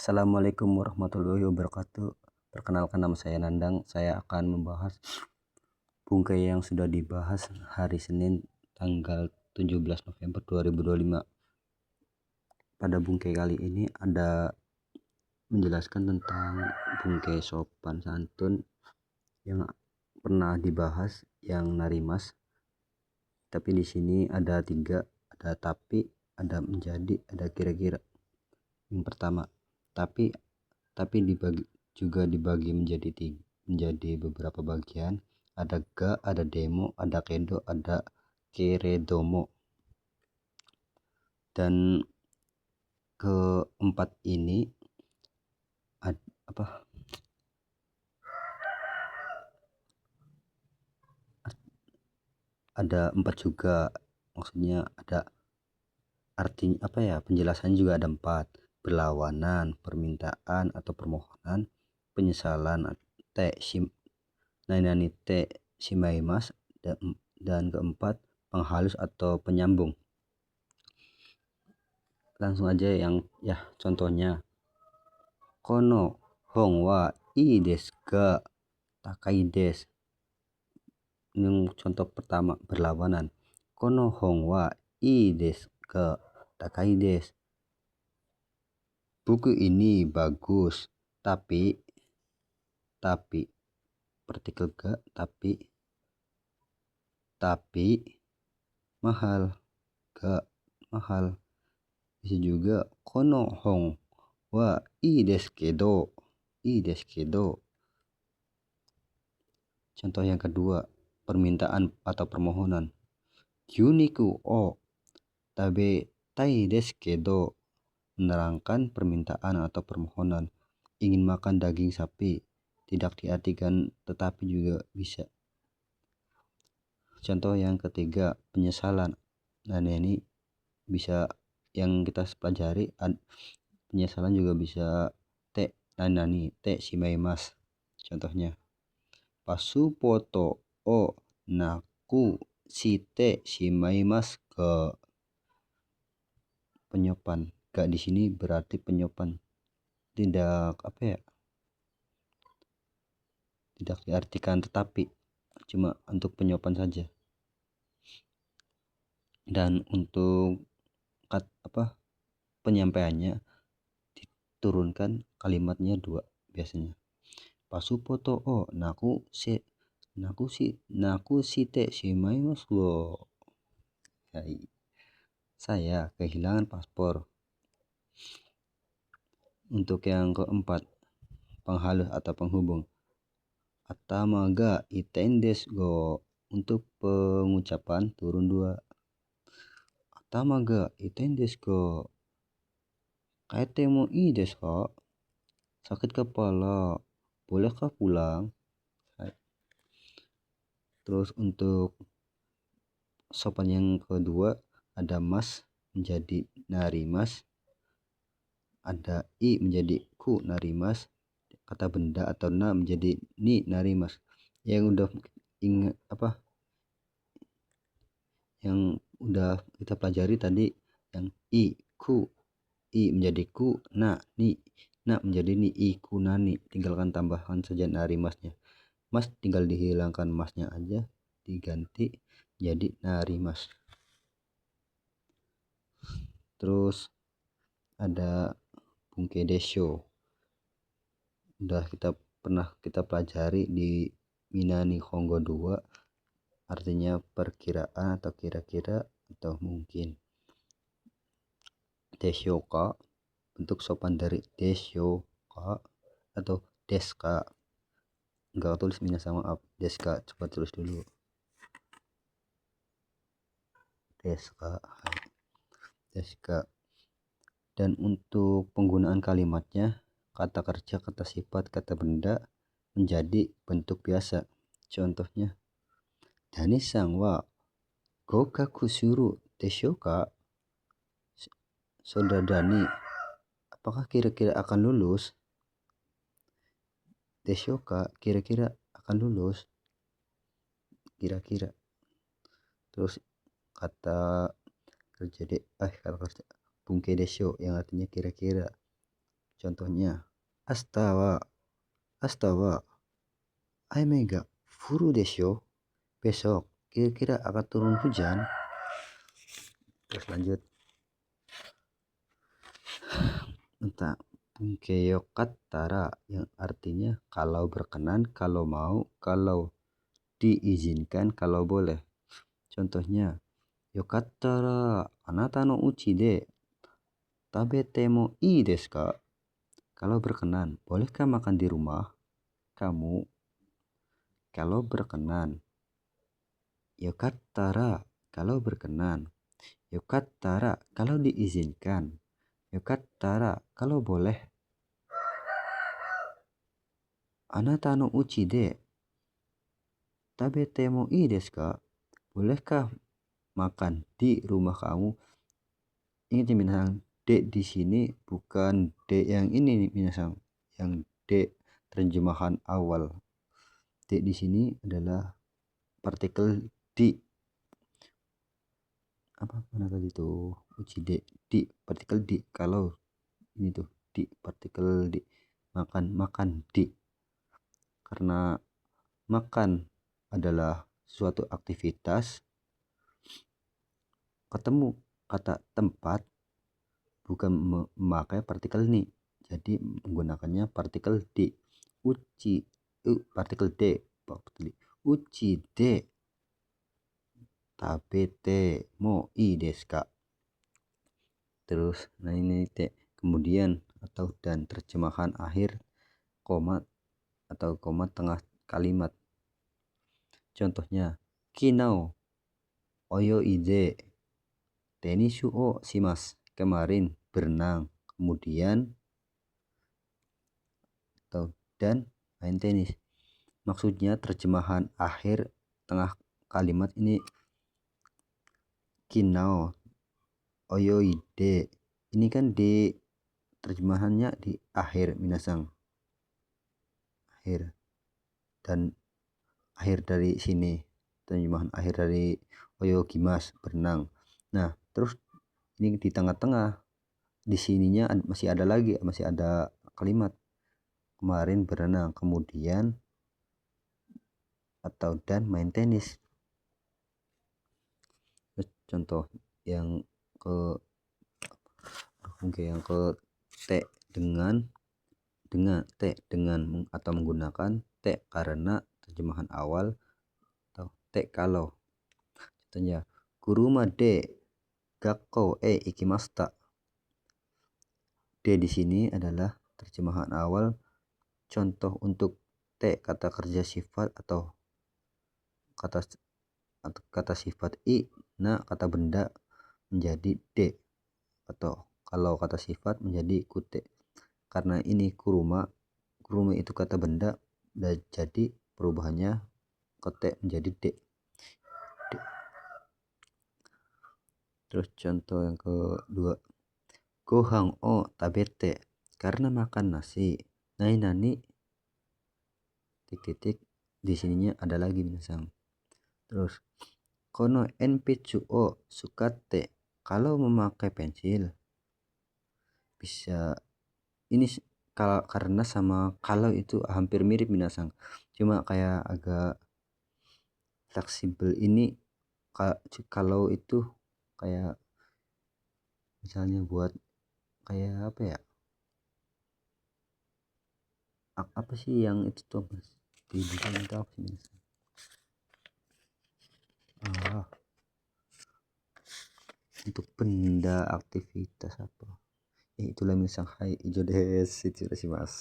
Assalamualaikum warahmatullahi wabarakatuh. Perkenalkan, nama saya Nandang. Saya akan membahas bungkai yang sudah dibahas hari Senin tanggal 17 November 2025. Pada bungkai kali ini ada menjelaskan tentang bungkai sopan santun yang pernah dibahas, yang narimas. Tapi di sini ada 3, ada tapi, ada menjadi, ada kira-kira. Yang pertama, tapi dibagi menjadi beberapa bagian. Ada ga, ada demo, ada kedo, ada keredomo. Dan keempat ini ada 4 juga, maksudnya ada artinya penjelasannya juga ada 4: berlawanan, permintaan atau permohonan, penyesalan, nainani simaimas, dan keempat penghalus atau penyambung. Langsung aja contohnya. Kono hong wa ii desu ga takai desu. Ini contoh pertama, berlawanan. Kono hong wa ii desu ga takai desu. Buku ini bagus, tapi partikel ga, tapi mahal. Mahal. Bisa juga kono hong wa ii desu kedo. Contoh yang kedua, permintaan atau permohonan. Yuniku o tabetai desu kedo. Menerangkan permintaan atau permohonan. Ingin makan daging sapi. Tidak diartikan tetapi juga bisa. Contoh yang ketiga, penyesalan. Nah, ini bisa yang kita pelajari. Penyesalan juga bisa te shimaimasu. Contohnya, pasu poto o naku shite shimaimasu ga. Penyopan. Ga di sini berarti penyopan. Tidak diartikan tetapi, cuma untuk penyopan saja. Dan untuk penyampaiannya diturunkan kalimatnya 2 biasanya. Pasu poto o naku shite shimaimasu go. Saya kehilangan paspor. Untuk yang keempat, penghalus atau penghubung. Atama ga iten desu go. Untuk pengucapan turun 2. Atama ga iten desu go. Kaete mo ii desu ka? Sakit kepala, bolehkah pulang? Terus untuk sopan yang kedua, ada mas menjadi narimas, ada i menjadi ku narimas, kata benda atau na menjadi ni narimas. Yang udah kita pelajari tadi, yang i menjadi ku, na menjadi ni, iku nani. Tinggalkan tambahan saja narimasnya. Mas tinggal dihilangkan masnya aja, diganti jadi narimas. Terus ada bungkai desho. Udah pernah kita pelajari di Minani Honggo 2, artinya perkiraan atau kira-kira atau mungkin. Deshoka, bentuk sopan dari deshoka atau deska. Enggak tulis minasama, maaf. Deska, coba tulis dulu. Deska. Dan untuk penggunaan kalimatnya, kata kerja, kata sifat, kata benda menjadi bentuk biasa. Contohnya, Dani-san wa gokaku suru desho ka? Saudara Dani, apakah kira-kira akan lulus? Desho ka, kira-kira akan lulus. Kira-kira. Terus kata kerja bungkai desho yang artinya kira-kira. Contohnya, astawa, astawa, aimega furu desho. Besok kira-kira akan turun hujan. Terus lanjut. Entah Bunkeyo katara yang artinya kalau berkenan, kalau mau, kalau diizinkan, kalau boleh. Contohnya, yokattara anata no uchi de tabete mo ii desu ka? Kalau berkenan, bolehkah makan di rumah kamu? Kalau berkenan. Yokattara kalau berkenan. Yokattara kalau diizinkan. Yokattara kalau boleh. Anata no uchi de tabete mo ii desu ka? Bolehkah makan di rumah kamu? Ingat ya minasang, de di sini bukan de yang ini nih minasang, yang de terjemahan awal. De di sini adalah partikel di. Apa mana tadi tuh? Uchi de di partikel di. Kalau ini tuh di partikel di, makan di. Karena makan adalah suatu aktivitas, ketemu kata tempat bukan memakai partikel ni, jadi menggunakannya partikel di. Uchi partikel de, uchi de tabete mo ii desu ka? Terus nah ini te, kemudian atau dan terjemahan akhir koma atau koma tengah kalimat. Contohnya, kinau oyoide tenisu o shimasu. Kemarin berenang, kemudian atau dan main tenis. Maksudnya terjemahan akhir tengah kalimat ini kinau oyoide. Ini kan di terjemahannya di akhir minasang. Akhir. Dan akhir dari sini terjemahan akhir dari oyogimas berenang. Nah, terus ini di tengah-tengah di sininya masih ada lagi, masih ada kalimat kemarin berenang, kemudian atau dan main tenis. Contoh yang ke yang ke te dengan te dengan atau menggunakan te karena terjemahan awal atau te kalau. Contohnya, kuruma de gakkou e ikimashita. De di sini adalah terjemahan awal contoh untuk te kata kerja sifat atau kata sifat i, nah kata benda menjadi de, atau kalau kata sifat menjadi kute. Karena ini kuruma itu kata benda, dan jadi perubahannya kete menjadi de. Terus contoh yang kedua, gohan o tabete, karena makan nasi. Nani titik di sininya ada lagi minasang. Terus kono enpitsu o sukatte, kalau memakai pensil. Bisa ini karena sama kalau itu hampir mirip minasang, cuma kayak agak fleksibel. Ini kalau itu kayak misalnya buat kayak apa ya, apa sih yang itu tuh mas di desain itu apa sih minasang? Untuk benda aktivitas apa itulah minasang. Hai ijo desu, itu sih mas.